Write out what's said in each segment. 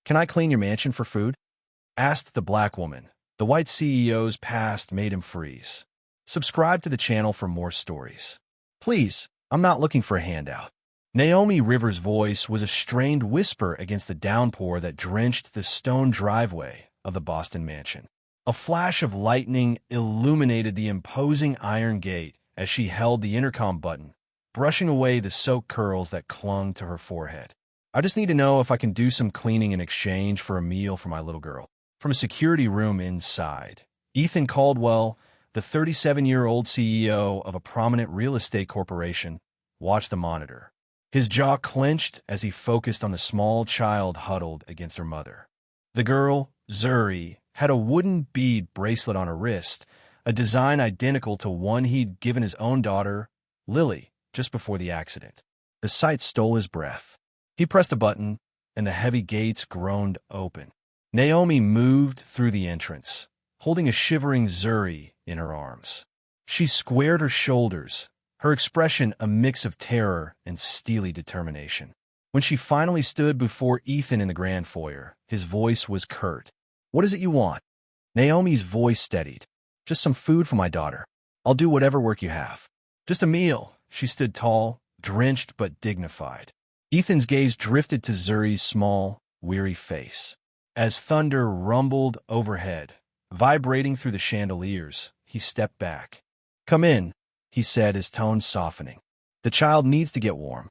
"Can I clean your mansion for food?" asked the black woman. The white CEO's past made him freeze. Subscribe to the channel for more stories. Please, I'm not looking for a handout. Naomi Rivers' voice was a strained whisper against the downpour that drenched the stone driveway of the Boston mansion. A flash of lightning illuminated the imposing iron gate as she held the intercom button, brushing away the soaked curls that clung to her forehead. "I just need to know if I can do some cleaning in exchange for a meal for my little girl." From a security room inside, Ethan Caldwell, the 37-year-old CEO of a prominent real estate corporation, watched the monitor. His jaw clenched as he focused on the small child huddled against her mother. The girl, Zuri, had a wooden bead bracelet on her wrist, a design identical to one he'd given his own daughter, Lily, just before the accident. The sight stole his breath. He pressed a button, and the heavy gates groaned open. Naomi moved through the entrance, holding a shivering Zuri in her arms. She squared her shoulders, her expression a mix of terror and steely determination. When she finally stood before Ethan in the grand foyer, his voice was curt. "What is it you want?" Naomi's voice steadied. "Just some food for my daughter. I'll do whatever work you have." "Just a meal." She stood tall, drenched but dignified. Ethan's gaze drifted to Zuri's small, weary face. As thunder rumbled overhead, vibrating through the chandeliers, he stepped back. "Come in," he said, his tone softening. "The child needs to get warm."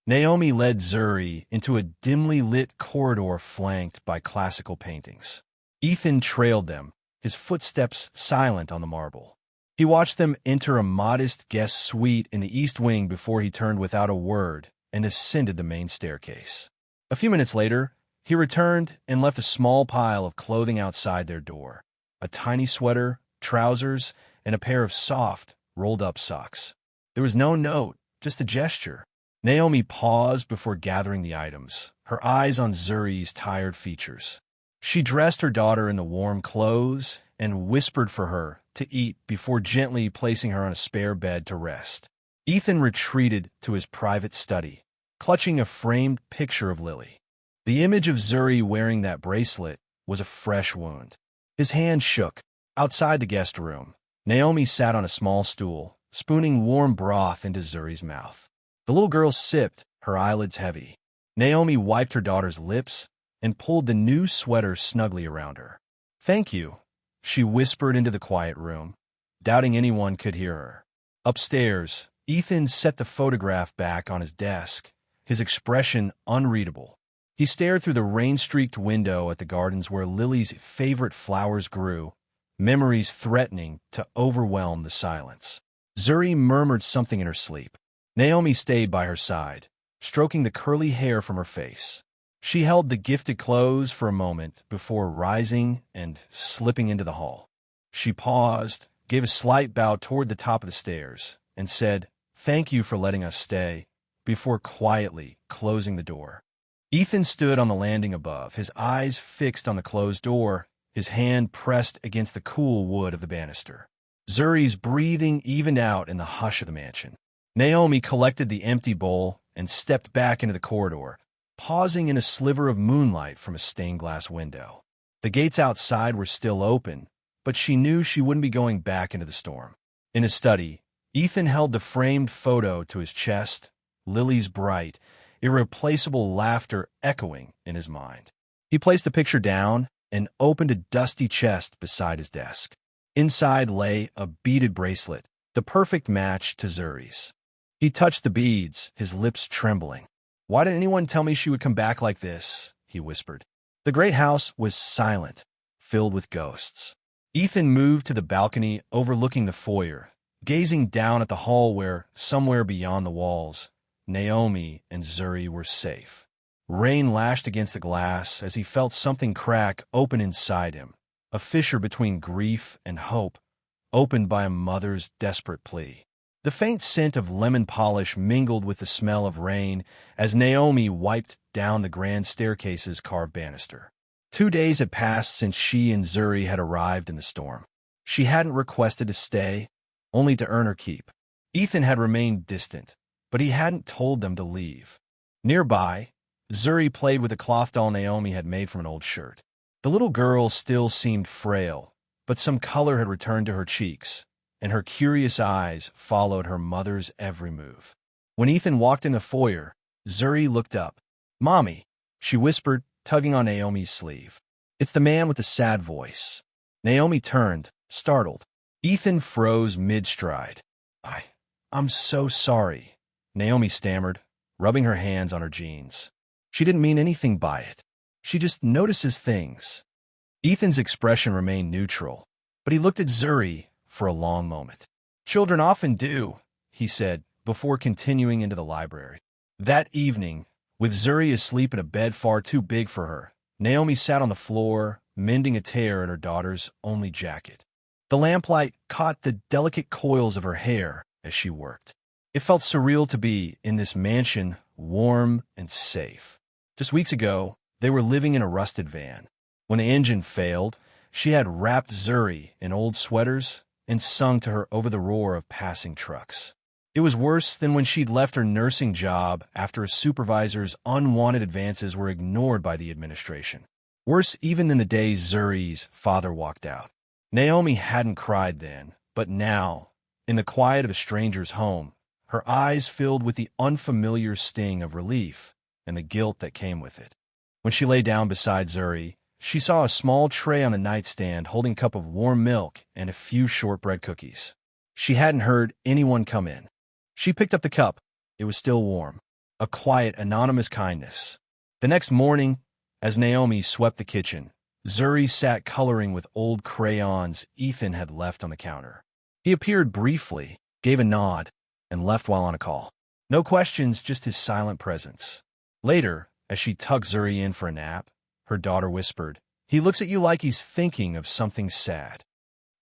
Naomi led Zuri into a dimly lit corridor flanked by classical paintings. Ethan trailed them, his footsteps silent on the marble. He watched them enter a modest guest suite in the east wing before he turned without a word and ascended the main staircase. A few minutes later, he returned and left a small pile of clothing outside their door. A tiny sweater, trousers, and a pair of soft, rolled-up socks. There was no note, just a gesture. Naomi paused before gathering the items, her eyes on Zuri's tired features. She dressed her daughter in the warm clothes and whispered for her to eat before gently placing her on a spare bed to rest. Ethan retreated to his private study, clutching a framed picture of Lily. The image of Zuri wearing that bracelet was a fresh wound. His hand shook. Outside the guest room, Naomi sat on a small stool, spooning warm broth into Zuri's mouth. The little girl sipped, her eyelids heavy. Naomi wiped her daughter's lips and pulled the new sweater snugly around her. "Thank you," she whispered into the quiet room, doubting anyone could hear her. Upstairs, Ethan set the photograph back on his desk, his expression unreadable. He stared through the rain-streaked window at the gardens where Lily's favorite flowers grew, memories threatening to overwhelm the silence. Zuri murmured something in her sleep. Naomi stayed by her side, stroking the curly hair from her face. She held the gifted clothes for a moment before rising and slipping into the hall. She paused, gave a slight bow toward the top of the stairs, and said, "Thank you for letting us stay," before quietly closing the door. Ethan stood on the landing above, his eyes fixed on the closed door, his hand pressed against the cool wood of the banister. Zuri's breathing evened out in the hush of the mansion. Naomi collected the empty bowl and stepped back into the corridor, pausing in a sliver of moonlight from a stained-glass window. The gates outside were still open, but she knew she wouldn't be going back into the storm. In his study, Ethan held the framed photo to his chest, Lily's bright, irreplaceable laughter echoing in his mind. He placed the picture down and opened a dusty chest beside his desk. Inside lay a beaded bracelet, the perfect match to Zuri's. He touched the beads, his lips trembling. "Why didn't anyone tell me she would come back like this?" he whispered. The great house was silent, filled with ghosts. Ethan moved to the balcony overlooking the foyer, gazing down at the hall where, somewhere beyond the walls, Naomi and Zuri were safe. Rain lashed against the glass as he felt something crack open inside him, a fissure between grief and hope, opened by a mother's desperate plea. The faint scent of lemon polish mingled with the smell of rain as Naomi wiped down the grand staircase's carved banister. 2 days had passed since she and Zuri had arrived in the storm. She hadn't requested to stay, only to earn her keep. Ethan had remained distant, but he hadn't told them to leave. Nearby, Zuri played with a cloth doll Naomi had made from an old shirt. The little girl still seemed frail, but some color had returned to her cheeks, and her curious eyes followed her mother's every move. When Ethan walked in the foyer, Zuri looked up. "Mommy," she whispered, tugging on Naomi's sleeve. "It's the man with the sad voice." Naomi turned, startled. Ethan froze mid-stride. I'm so sorry," Naomi stammered, rubbing her hands on her jeans. She didn't mean anything by it. She just notices things. Ethan's expression remained neutral, but he looked at Zuri for a long moment. "Children often do," he said, before continuing into the library. That evening, with Zuri asleep in a bed far too big for her, Naomi sat on the floor, mending a tear in her daughter's only jacket. The lamplight caught the delicate coils of her hair as she worked. It felt surreal to be in this mansion, warm and safe. Just weeks ago, they were living in a rusted van. When the engine failed, she had wrapped Zuri in old sweaters and sung to her over the roar of passing trucks. It was worse than when she'd left her nursing job after a supervisor's unwanted advances were ignored by the administration. Worse even than the day Zuri's father walked out. Naomi hadn't cried then, but now, in the quiet of a stranger's home, her eyes filled with the unfamiliar sting of relief and the guilt that came with it. When she lay down beside Zuri, she saw a small tray on the nightstand holding a cup of warm milk and a few shortbread cookies. She hadn't heard anyone come in. She picked up the cup. It was still warm. A quiet, anonymous kindness. The next morning, as Naomi swept the kitchen, Zuri sat coloring with old crayons Ethan had left on the counter. He appeared briefly, gave a nod, and left while on a call. No questions, just his silent presence. Later, as she tucked Zuri in for a nap, her daughter whispered, "He looks at you like he's thinking of something sad."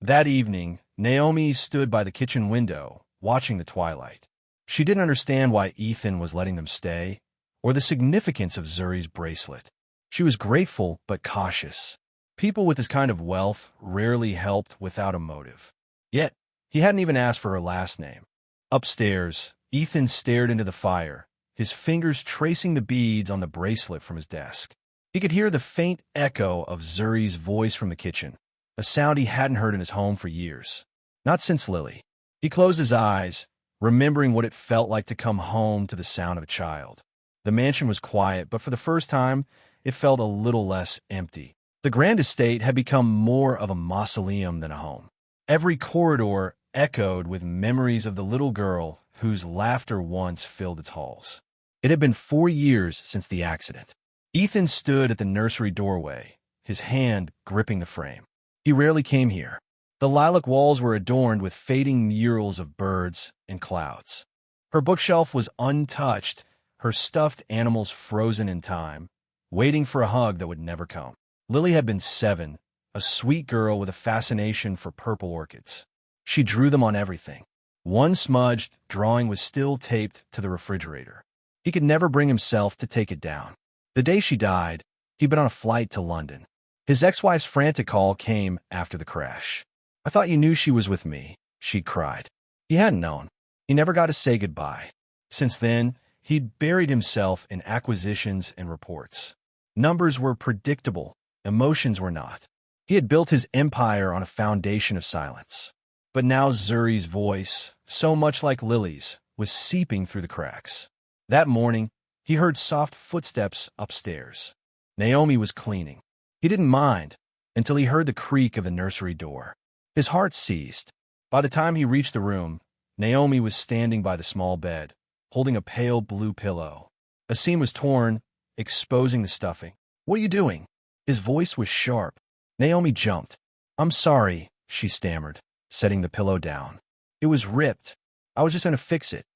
That evening, Naomi stood by the kitchen window, watching the twilight. She didn't understand why Ethan was letting them stay, or the significance of Zuri's bracelet. She was grateful but cautious. People with this kind of wealth rarely helped without a motive. Yet, he hadn't even asked for her last name. Upstairs, Ethan stared into the fire, his fingers tracing the beads on the bracelet from his desk. He could hear the faint echo of Zuri's voice from the kitchen, a sound he hadn't heard in his home for years. Not since Lily. He closed his eyes, remembering what it felt like to come home to the sound of a child. The mansion was quiet, but for the first time, it felt a little less empty. The grand estate had become more of a mausoleum than a home. Every corridor echoed with memories of the little girl whose laughter once filled its halls. It had been 4 years since the accident. Ethan stood at the nursery doorway, his hand gripping the frame. He rarely came here. The lilac walls were adorned with fading murals of birds and clouds. Her bookshelf was untouched, her stuffed animals frozen in time, waiting for a hug that would never come. Lily had been 7, a sweet girl with a fascination for purple orchids. She drew them on everything. One smudged drawing was still taped to the refrigerator. He could never bring himself to take it down. The day she died, he'd been on a flight to London. His ex-wife's frantic call came after the crash. "I thought you knew she was with me," she cried. He hadn't known. He never got to say goodbye. Since then, he'd buried himself in acquisitions and reports. Numbers were predictable, emotions were not. He had built his empire on a foundation of silence. But now Zuri's voice, so much like Lily's, was seeping through the cracks. That morning, he heard soft footsteps upstairs. Naomi was cleaning. He didn't mind until he heard the creak of the nursery door. His heart seized. By the time he reached the room, Naomi was standing by the small bed, holding a pale blue pillow. A seam was torn, exposing the stuffing. "What are you doing?" His voice was sharp. Naomi jumped. "I'm sorry," she stammered, setting the pillow down. "It was ripped. I was just going to fix it."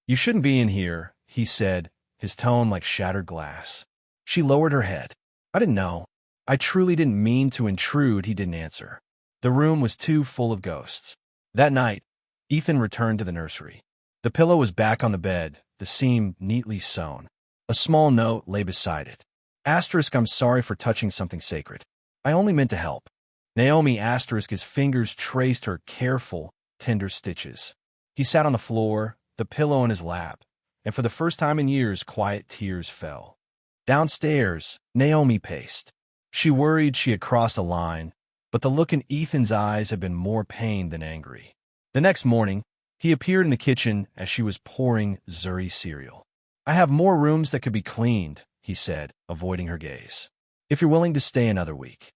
"You shouldn't be in here," he said, his tone like shattered glass. She lowered her head. "I didn't know. I truly didn't mean to intrude," he didn't answer. The room was too full of ghosts. That night, Ethan returned to the nursery. The pillow was back on the bed, the seam neatly sewn. A small note lay beside it. "I'm sorry for touching something sacred. I only meant to help." Naomi his fingers traced her careful, tender stitches. He sat on the floor, the pillow in his lap, and for the first time in years, quiet tears fell. Downstairs, Naomi paced. She worried she had crossed a line, but the look in Ethan's eyes had been more pain than angry. The next morning, he appeared in the kitchen as she was pouring Zuri cereal. "I have more rooms that could be cleaned," he said, avoiding her gaze. "If you're willing to stay another week."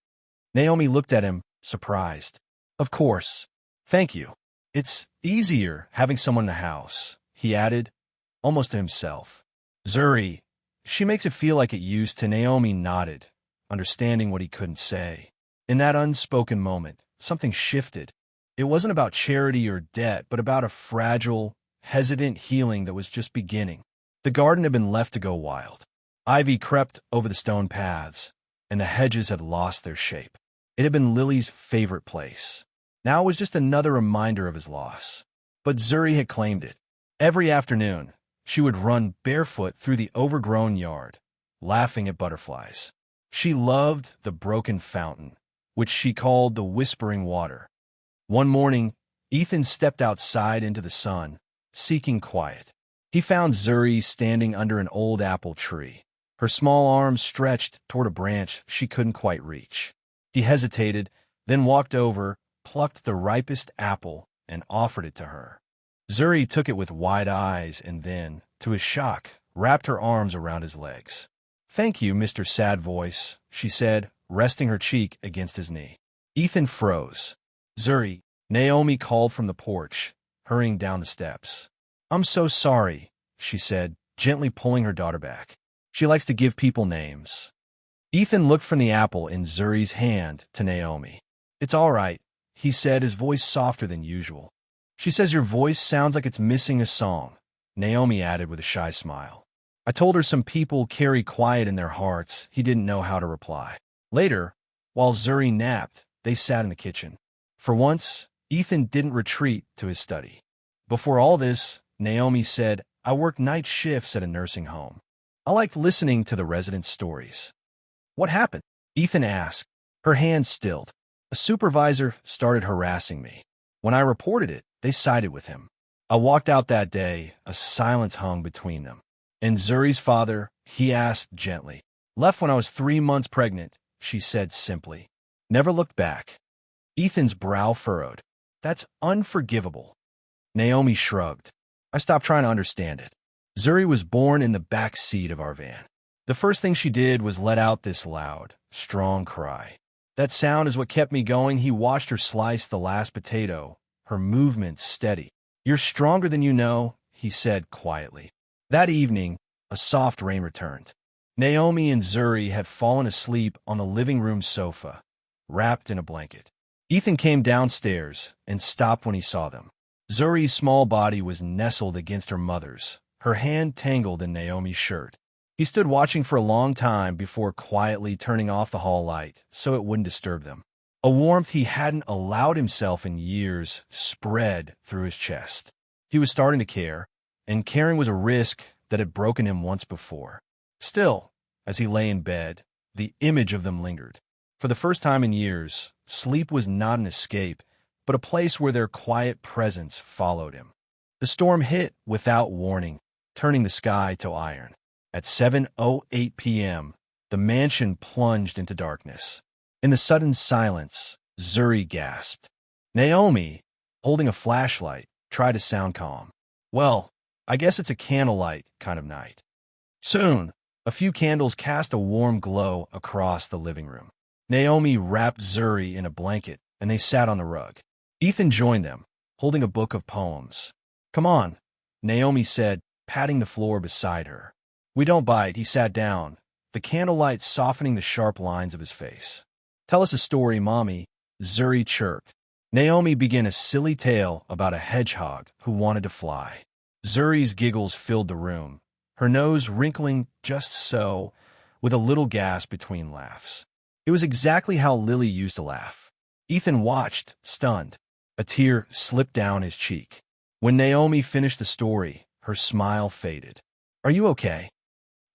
Naomi looked at him, surprised. "Of course. Thank you. It's easier having someone in the house," he added, almost to himself. "Zuri, she makes it feel like it used to." Naomi nodded, understanding what he couldn't say. In that unspoken moment, something shifted. It wasn't about charity or debt, but about a fragile, hesitant healing that was just beginning. The garden had been left to go wild. Ivy crept over the stone paths, and the hedges had lost their shape. It had been Lily's favorite place. Now it was just another reminder of his loss. But Zuri had claimed it. Every afternoon, she would run barefoot through the overgrown yard, laughing at butterflies. She loved the broken fountain, which she called the whispering water. One morning, Ethan stepped outside into the sun, seeking quiet. He found Zuri standing under an old apple tree, her small arms stretched toward a branch she couldn't quite reach. He hesitated, then walked over, plucked the ripest apple, and offered it to her. Zuri took it with wide eyes and then, to his shock, wrapped her arms around his legs. "Thank you, Mr. Sad Voice," she said, resting her cheek against his knee. Ethan froze. "Zuri," Naomi called from the porch, hurrying down the steps. "I'm so sorry," she said, gently pulling her daughter back. "She likes to give people names." Ethan looked from the apple in Zuri's hand to Naomi. "It's all right," he said, his voice softer than usual. "She says your voice sounds like it's missing a song," Naomi added with a shy smile. "I told her some people carry quiet in their hearts." He didn't know how to reply. Later, while Zuri napped, they sat in the kitchen. For once, Ethan didn't retreat to his study. Before all this, Naomi said, "I worked night shifts at a nursing home. I liked listening to the residents' stories." "What happened?" Ethan asked. Her hand stilled. "A supervisor started harassing me. When I reported it, they sided with him. I walked out that day, a silence hung between them. And Zuri's father," he asked gently. "Left when I was 3 months pregnant," she said simply. "Never looked back." Ethan's brow furrowed. "That's unforgivable." Naomi shrugged. "I stopped trying to understand it. Zuri was born in the back seat of our van. The first thing she did was let out this loud, strong cry. That sound is what kept me going." He watched her slice the last potato, her movements steady. "You're stronger than you know," he said quietly. That evening, a soft rain returned. Naomi and Zuri had fallen asleep on the living room sofa, wrapped in a blanket. Ethan came downstairs and stopped when he saw them. Zuri's small body was nestled against her mother's, her hand tangled in Naomi's shirt. He stood watching for a long time before quietly turning off the hall light so it wouldn't disturb them. A warmth he hadn't allowed himself in years spread through his chest. He was starting to care, and caring was a risk that had broken him once before. Still, as he lay in bed, the image of them lingered. For the first time in years, sleep was not an escape, but a place where their quiet presence followed him. The storm hit without warning, turning the sky to iron. At 7:08 p.m., the mansion plunged into darkness. In the sudden silence, Zuri gasped. Naomi, holding a flashlight, tried to sound calm. "Well, I guess it's a candlelight kind of night." Soon, a few candles cast a warm glow across the living room. Naomi wrapped Zuri in a blanket, and they sat on the rug. Ethan joined them, holding a book of poems. "Come on," Naomi said, patting the floor beside her. "We don't bite." He sat down, the candlelight softening the sharp lines of his face. "Tell us a story, Mommy," Zuri chirped. Naomi began a silly tale about a hedgehog who wanted to fly. Zuri's giggles filled the room, her nose wrinkling just so, with a little gasp between laughs. It was exactly how Lily used to laugh. Ethan watched, stunned. A tear slipped down his cheek. When Naomi finished the story, her smile faded. "Are you okay?"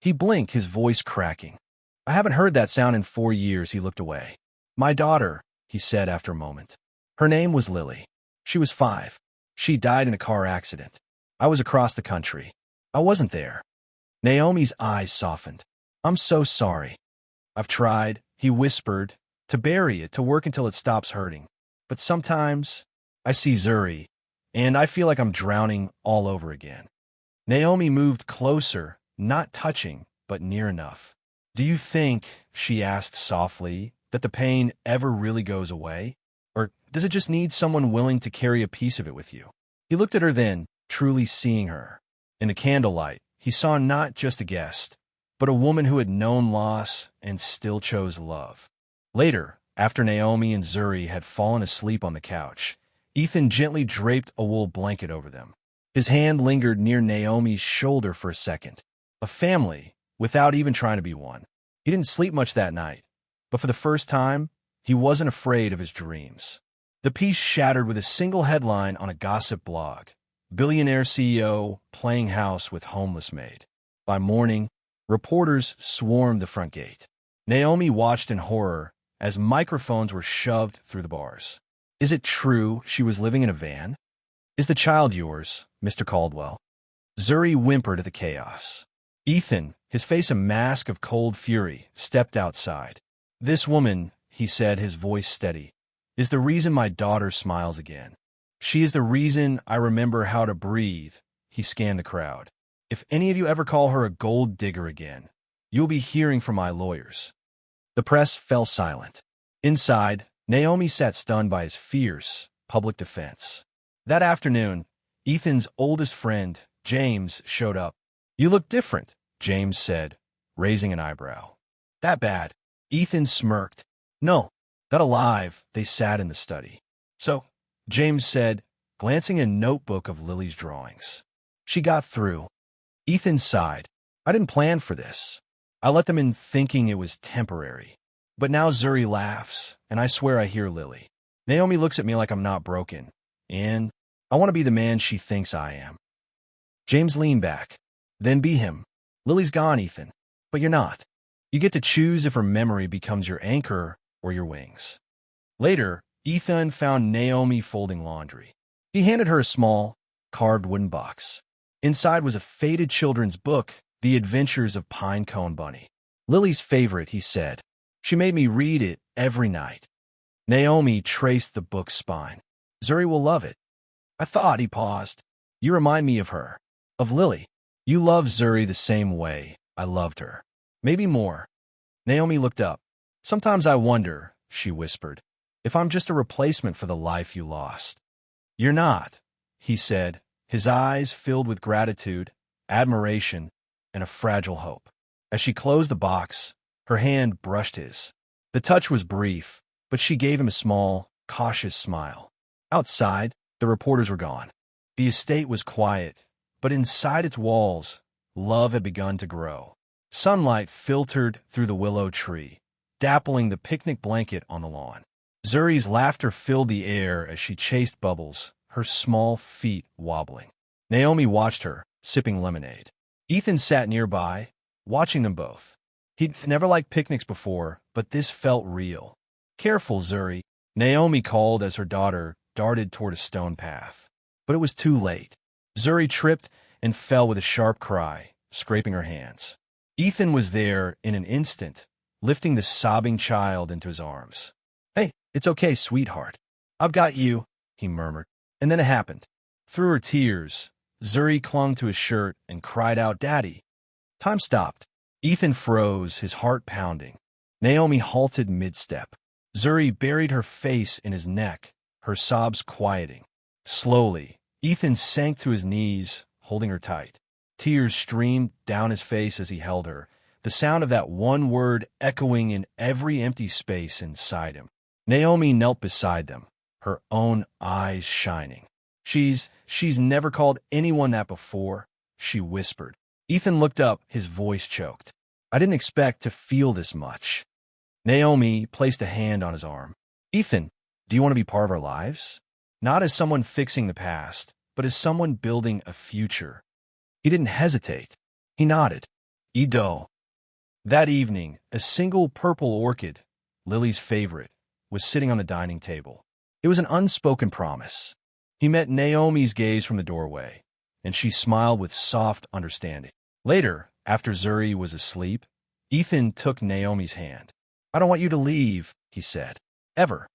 He blinked, his voice cracking. "I haven't heard that sound in 4 years." He looked away. "My daughter," he said after a moment. "Her name was Lily. She was 5. She died in a car accident. I was across the country. I wasn't there." Naomi's eyes softened. I'm so sorry. I've tried, he whispered, to bury it, to work until it stops hurting. But sometimes I see Zuri, and I feel like I'm drowning all over again. Naomi moved closer, not touching, but near enough. Do you think, she asked softly, that the pain ever really goes away? Or does it just need someone willing to carry a piece of it with you? He looked at her then, truly seeing her. In the candlelight, he saw not just a guest, but a woman who had known loss and still chose love. Later, after Naomi and Zuri had fallen asleep on the couch, Ethan gently draped a wool blanket over them. His hand lingered near Naomi's shoulder for a second. A family, without even trying to be one. He didn't sleep much that night, but for the first time, he wasn't afraid of his dreams. The piece shattered with a single headline on a gossip blog. Billionaire CEO playing house with homeless maid. By morning, reporters swarmed the front gate. Naomi watched in horror as microphones were shoved through the bars. Is it true she was living in a van? Is the child yours, Mr. Caldwell? Zuri whimpered at the chaos. Ethan, his face a mask of cold fury, stepped outside. This woman, he said, his voice steady, is the reason my daughter smiles again. She is the reason I remember how to breathe. He scanned the crowd. If any of you ever call her a gold digger again, you'll be hearing from my lawyers. The press fell silent. Inside, Naomi sat stunned by his fierce public defense. That afternoon, Ethan's oldest friend, James, showed up. You look different, James said, raising an eyebrow. That bad? Ethan smirked. No, that alive. They sat in the study. So, James said, glancing at a notebook of Lily's drawings. She got through. Ethan sighed. I didn't plan for this. I let them in thinking it was temporary. But now Zuri laughs, and I swear I hear Lily. Naomi looks at me like I'm not broken, and I want to be the man she thinks I am. James leaned back. Then be him. Lily's gone, Ethan. But you're not. You get to choose if her memory becomes your anchor or your wings. Later, Ethan found Naomi folding laundry. He handed her a small, carved wooden box. Inside was a faded children's book, The Adventures of Pinecone Bunny. Lily's favorite, he said. She made me read it every night. Naomi traced the book's spine. Zuri will love it. I thought, he paused. You remind me of her. Of Lily. You love Zuri the same way I loved her. Maybe more. Naomi looked up. Sometimes I wonder, she whispered, if I'm just a replacement for the life you lost. You're not, he said, his eyes filled with gratitude, admiration, and a fragile hope. As she closed the box, her hand brushed his. The touch was brief, but she gave him a small, cautious smile. Outside, the reporters were gone. The estate was quiet, but inside its walls, love had begun to grow. Sunlight filtered through the willow tree, dappling the picnic blanket on the lawn. Zuri's laughter filled the air as she chased bubbles, her small feet wobbling. Naomi watched her, sipping lemonade. Ethan sat nearby, watching them both. He'd never liked picnics before, but this felt real. Careful, Zuri, Naomi called as her daughter darted toward a stone path. But it was too late. Zuri tripped and fell with a sharp cry, scraping her hands. Ethan was there in an instant, lifting the sobbing child into his arms. Hey, it's okay, sweetheart. I've got you, he murmured. And then it happened. Through her tears, Zuri clung to his shirt and cried out, Daddy. Time stopped. Ethan froze, his heart pounding. Naomi halted mid-step. Zuri buried her face in his neck, her sobs quieting. Slowly, Ethan sank to his knees, holding her tight. Tears streamed down his face as he held her, the sound of that one word echoing in every empty space inside him. Naomi knelt beside them, her own eyes shining. She's never called anyone that before, she whispered. Ethan looked up, his voice choked. I didn't expect to feel this much. Naomi placed a hand on his arm. Ethan, do you want to be part of our lives? Not as someone fixing the past, but as someone building a future. He didn't hesitate. He nodded. Ido. That evening, a single purple orchid, Lily's favorite, was sitting on the dining table. It was an unspoken promise. He met Naomi's gaze from the doorway, and she smiled with soft understanding. Later, after Zuri was asleep, Ethan took Naomi's hand. I don't want you to leave, he said. Ever.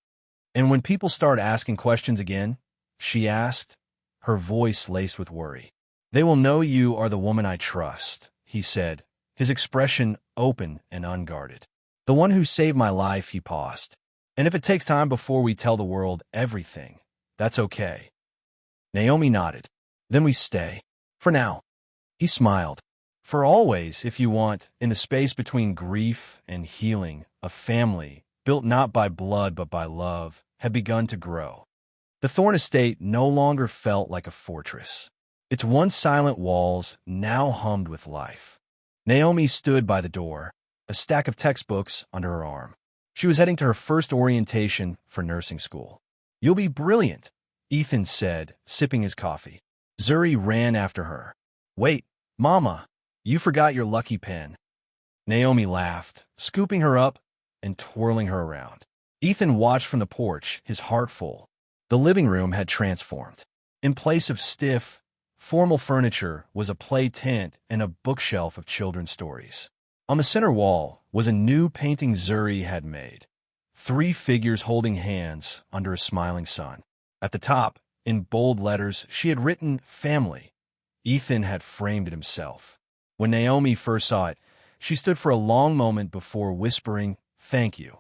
And when people start asking questions again, she asked, her voice laced with worry. They will know you are the woman I trust, he said, his expression open and unguarded. The one who saved my life, he paused. And if it takes time before we tell the world everything, that's okay. Naomi nodded. Then we stay. For now. He smiled. For always, if you want, in the space between grief and healing, a family, built not by blood but by love, had begun to grow. The Thorne estate no longer felt like a fortress. Its once silent walls now hummed with life. Naomi stood by the door, a stack of textbooks under her arm. She was heading to her first orientation for nursing school. You'll be brilliant, Ethan said, sipping his coffee. Zuri ran after her. Wait, Mama, you forgot your lucky pen. Naomi laughed, scooping her up and twirling her around. Ethan watched from the porch, his heart full. The living room had transformed. In place of stiff, formal furniture was a play tent and a bookshelf of children's stories. On the center wall was a new painting Zuri had made. 3 figures holding hands under a smiling sun. At the top, in bold letters, she had written family. Ethan had framed it himself. When Naomi first saw it, she stood for a long moment before whispering, thank you.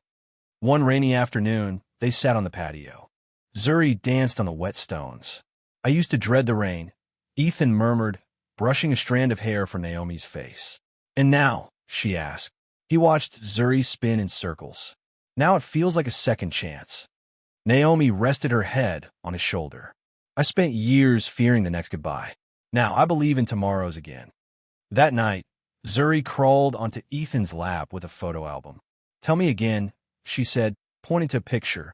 One rainy afternoon, they sat on the patio. Zuri danced on the wet stones. I used to dread the rain, Ethan murmured, brushing a strand of hair from Naomi's face. And now, she asked. He watched Zuri spin in circles. Now it feels like a second chance. Naomi rested her head on his shoulder. I spent years fearing the next goodbye. Now I believe in tomorrows again. That night, Zuri crawled onto Ethan's lap with a photo album. Tell me again, she said, pointing to a picture.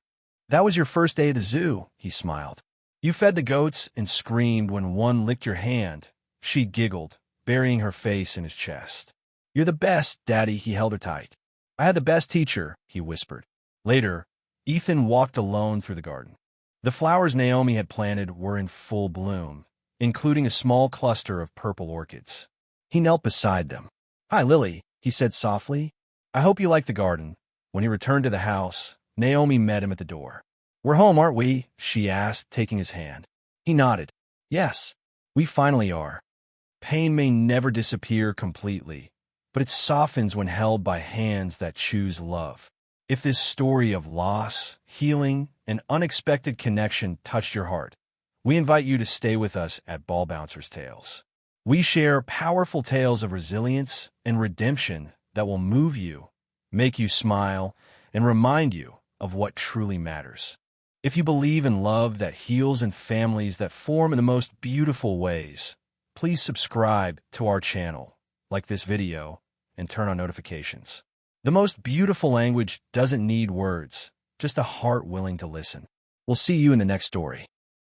That was your first day at the zoo, he smiled. You fed the goats and screamed when one licked your hand. She giggled, burying her face in his chest. You're the best, Daddy, he held her tight. I had the best teacher, he whispered. Later, Ethan walked alone through the garden. The flowers Naomi had planted were in full bloom, including a small cluster of purple orchids. He knelt beside them. Hi, Lily, he said softly. I hope you like the garden. When he returned to the house, Naomi met him at the door. We're home, aren't we? She asked, taking his hand. He nodded. Yes, we finally are. Pain may never disappear completely, but it softens when held by hands that choose love. If this story of loss, healing, and unexpected connection touched your heart, we invite you to stay with us at Ball Bouncers Tales. We share powerful tales of resilience and redemption that will move you, make you smile, and remind you of what truly matters. If you believe in love that heals and families that form in the most beautiful ways, please subscribe to our channel, like this video, and turn on notifications. The most beautiful language doesn't need words, just a heart willing to listen. We'll see you in the next story.